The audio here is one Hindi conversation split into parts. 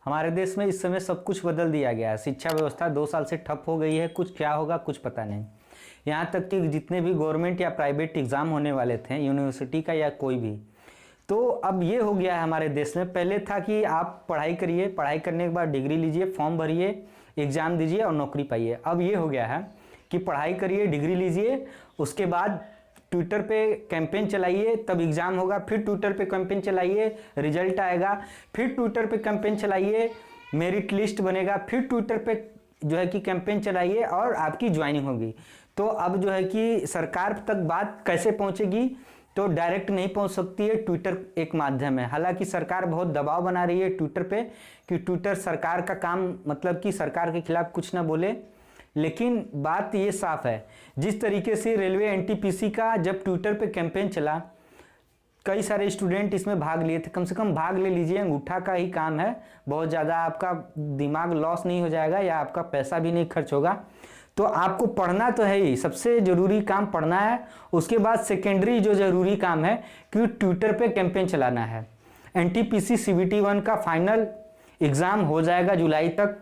हमारे देश में इस समय सब कुछ बदल दिया गया है। शिक्षा व्यवस्था 2 साल से ठप हो गई है, कुछ क्या होगा कुछ पता नहीं। यहाँ तक कि जितने भी गवर्नमेंट या प्राइवेट एग्ज़ाम होने वाले थे यूनिवर्सिटी का या कोई भी, तो अब ये हो गया है हमारे देश में। पहले था कि आप पढ़ाई करिए, पढ़ाई करने के बाद डिग्री लीजिए, फॉर्म भरिए, एग्ज़ाम दीजिए और नौकरी पाइए। अब ये हो गया है कि पढ़ाई करिए, डिग्री लीजिए, उसके बाद ट्विटर पे कैंपेन चलाइए, तब एग्ज़ाम होगा, फिर ट्विटर पे कैंपेन चलाइए, रिजल्ट आएगा, फिर ट्विटर पे कैंपेन चलाइए, मेरिट लिस्ट बनेगा, फिर ट्विटर पे जो है कि कैंपेन चलाइए और आपकी ज्वाइनिंग होगी। तो अब जो है कि सरकार तक बात कैसे पहुंचेगी, तो डायरेक्ट नहीं पहुंच सकती है, ट्विटर एक माध्यम है। हालांकि सरकार बहुत दबाव बना रही है ट्विटर पे कि ट्विटर सरकार का काम, मतलब कि सरकार के खिलाफ कुछ ना बोले, लेकिन बात ये साफ है, जिस तरीके से रेलवे एनटीपीसी का जब ट्विटर पे कैंपेन चला, कई सारे स्टूडेंट इसमें भाग लिए थे। कम से कम भाग ले लीजिए, अंगूठा का ही काम है, बहुत ज़्यादा आपका दिमाग लॉस नहीं हो जाएगा या आपका पैसा भी नहीं खर्च होगा। तो आपको पढ़ना तो है ही, सबसे ज़रूरी काम पढ़ना है। उसके बाद सेकेंडरी जो ज़रूरी काम है कि ट्विटर पे कैंपेन चलाना है। एनटीपीसी सीबीटी 1 का फाइनल एग्ज़ाम हो जाएगा जुलाई तक।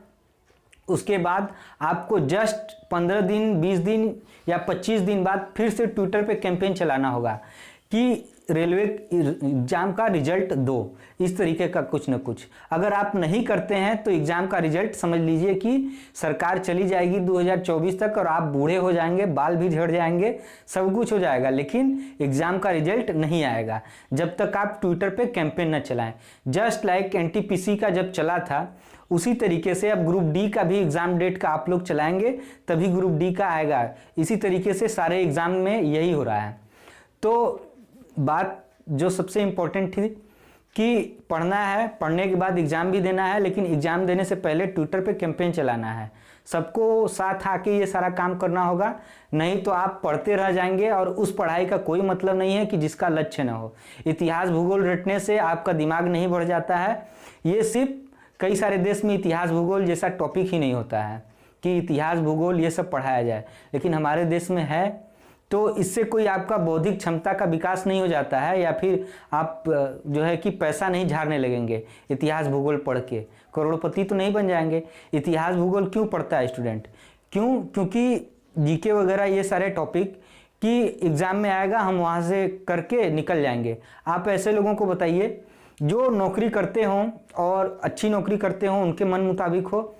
उसके बाद आपको जस्ट 15 दिन, 20 दिन या 25 दिन बाद फिर से ट्विटर पे कैंपेन चलाना होगा कि रेलवे एग्ज़ाम का रिजल्ट दो, इस तरीके का कुछ न कुछ। अगर आप नहीं करते हैं तो एग्ज़ाम का रिजल्ट समझ लीजिए कि सरकार चली जाएगी 2024 तक और आप बूढ़े हो जाएंगे, बाल भी झड़ जाएंगे, सब कुछ हो जाएगा, लेकिन एग्ज़ाम का रिजल्ट नहीं आएगा जब तक आप ट्विटर पे कैंपेन न चलाएं। जस्ट लाइक एनटीपीसी का जब चला था, उसी तरीके से अब ग्रुप डी का भी एग्ज़ाम डेट का आप लोग चलाएंगे, तभी ग्रुप डी का आएगा। इसी तरीके से सारे एग्ज़ाम में यही हो रहा है। तो बात जो सबसे इम्पोर्टेंट थी कि पढ़ना है, पढ़ने के बाद एग्ज़ाम भी देना है, लेकिन एग्ज़ाम देने से पहले ट्विटर पे कैंपेन चलाना है। सबको साथ आके ये सारा काम करना होगा, नहीं तो आप पढ़ते रह जाएंगे और उस पढ़ाई का कोई मतलब नहीं है कि जिसका लक्ष्य न हो। इतिहास भूगोल रटने से आपका दिमाग नहीं बढ़ जाता है। ये सिर्फ कई सारे देश में इतिहास भूगोल जैसा टॉपिक ही नहीं होता है कि इतिहास भूगोल ये सब पढ़ाया जाए, लेकिन हमारे देश में है। तो इससे कोई आपका बौद्धिक क्षमता का विकास नहीं हो जाता है, या फिर आप जो है कि पैसा नहीं झाड़ने लगेंगे इतिहास भूगोल पढ़ के, करोड़पति तो नहीं बन जाएंगे। इतिहास भूगोल क्यों पढ़ता है स्टूडेंट? क्योंकि जीके वगैरह ये सारे टॉपिक कि एग्ज़ाम में आएगा, हम वहाँ से करके निकल जाएंगे। आप ऐसे लोगों को बताइए जो नौकरी करते हों और अच्छी नौकरी करते हों, उनके मन मुताबिक हो,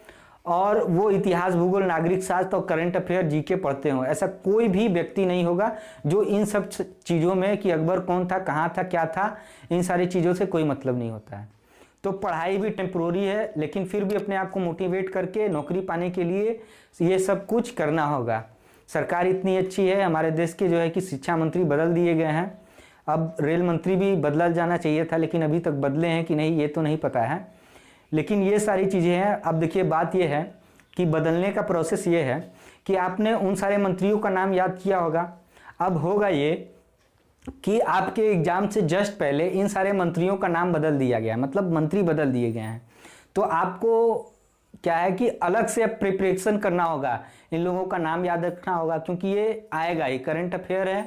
और वो इतिहास भूगोल, नागरिक शास्त्र और करंट अफेयर जीके पढ़ते हों। ऐसा कोई भी व्यक्ति नहीं होगा जो इन सब चीज़ों में कि अकबर कौन था, कहाँ था, क्या था, इन सारी चीज़ों से कोई मतलब नहीं होता है। तो पढ़ाई भी टेम्प्रोरी है, लेकिन फिर भी अपने आप को मोटिवेट करके नौकरी पाने के लिए ये सब कुछ करना होगा। सरकार इतनी अच्छी है, हमारे देश के जो है कि शिक्षा मंत्री बदल दिए गए हैं। अब रेल मंत्री भी बदला जाना चाहिए था, लेकिन अभी तक बदले हैं कि नहीं ये तो नहीं पता है। लेकिन ये सारी चीज़ें हैं। अब देखिए बात ये है कि बदलने का प्रोसेस ये है कि आपने उन सारे मंत्रियों का नाम याद किया होगा। अब होगा ये कि आपके एग्ज़ाम से जस्ट पहले इन सारे मंत्रियों का नाम बदल दिया गया, मतलब मंत्री बदल दिए गए हैं। तो आपको क्या है कि अलग से प्रिपरेशन करना होगा, इन लोगों का नाम याद रखना होगा, क्योंकि ये आएगा ही, करंट अफेयर है।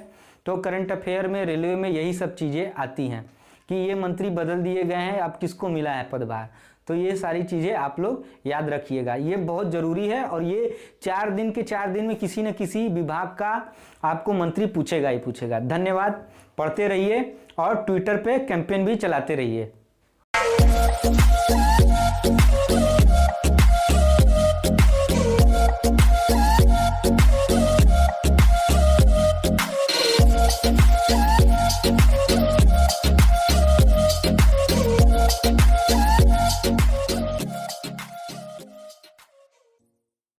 तो करंट अफेयर में, रेलवे में यही सब चीज़ें आती हैं कि ये मंत्री बदल दिए गए हैं, अब किसको मिला है पदभार। तो ये सारी चीज़ें आप लोग याद रखिएगा, ये बहुत ज़रूरी है। और ये 4 दिन के 4 दिन में किसी न किसी विभाग का आपको मंत्री पूछेगा ही पूछेगा। धन्यवाद, पढ़ते रहिए और ट्विटर पे कैंपेन भी चलाते रहिए।